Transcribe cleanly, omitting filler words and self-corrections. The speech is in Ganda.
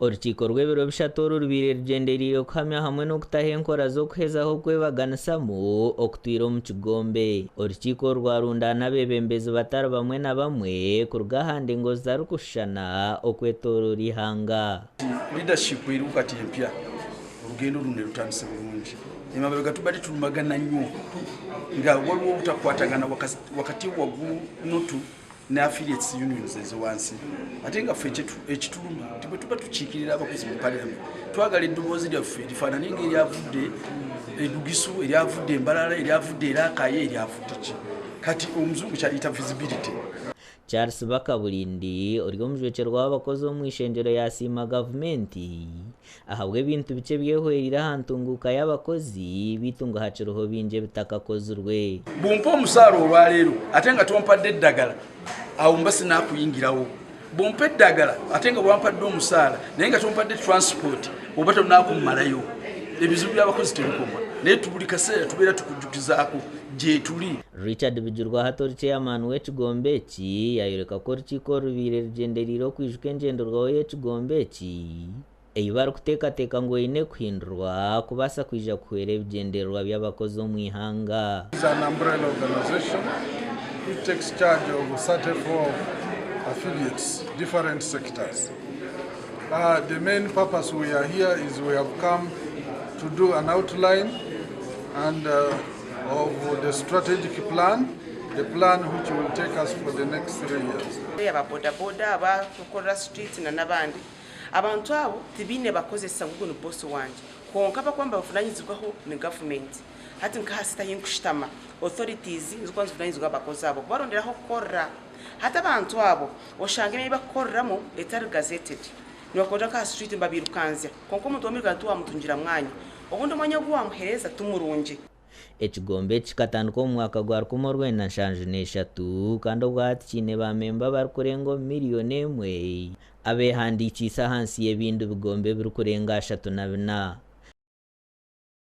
Urukiko rw'ebiro bishatu rubire rugenderire kuhamya hamwe n'okutaha enkora z'okuhezaho kwebaganisamu okutwire omu kigombe. Urukiko rwarundana abebembezi batari bamwe na bamwe kuruga ahandi ngo zitarikushushana okwetoorora ihanga. Leadership eri kati empya olugendo luno lutandise bulungi. Emabega tubadde tulumagana nnyo nga waliwo obutakwatagana wakati waggulu notu na affiliates unions ezowansi. Ate nga ffe ekituluma tuba tukiikirira abakozi mu parliament twagala eddoboozi lyaffe lifaanane ng'eryavudde Edugisu, eryavudde Mbarara, eryavudde Irakaye, eryavudde ki kati omuzungu kyayita visibility. Charles Bakabulindi ori omujwekye rw'abakozi omu ishengyero yasiima gavumenti ahabwa ebintu bikye byehwerire aha ntunguka y'abakozi bitu ngo hakiroho bingi ebitakakozirwe. Bumpa omusaala olwaleero ate nga tompadde eddagala awo mba sinaakuyingirawo. Bumpa eddagala ate nga bwampadde omusaala naye nga tompadde transport oba tonaakummalayo. Ebizibu by'abakozi tebikoma naye buli kaseera tubeera tukujjukizaako gye tuli. Richard Bijurwa hatori chairman w'ekigombe eki yayoleka ko orukiko rubire rugenderire okwijuka engenderwaho y'ekigombe eki eyi barikuteekateeka ngu eine kuhindurwa kubaasa kwija kuhwera ebigendererwa by'abakozi omu ihanga. It's an umbrella organization which takes charge of 34 affiliates, different sectors. The main purpose we are here is we have come to do an outline and of the strategic plan, the plan which will take us for the next 3 years. Aba boda boda aba kukorera street na nabandi abantu abo tibine bakozesa nguno boss wanje konka bakwamba bafunanyizwaho ne government hati nkahasita yinkushitama authorities nzikwanza funanyizwa bakozi abo baronderaho korra hata abantu abo oshange bakorramo etari gazetted nibakorera ka street mbabirukanzya konko umuntu wamirwa tuwa mutungira mwanya obundi mwanya gwa muhereza tumurunje. Ekigombe kikatandika omu mwaka gwa 1993 kandi obwati kiine bamemba barikurenga miliyoni 1 abehandikiisa ahansi y'ebindi bigombe birikurenga 34.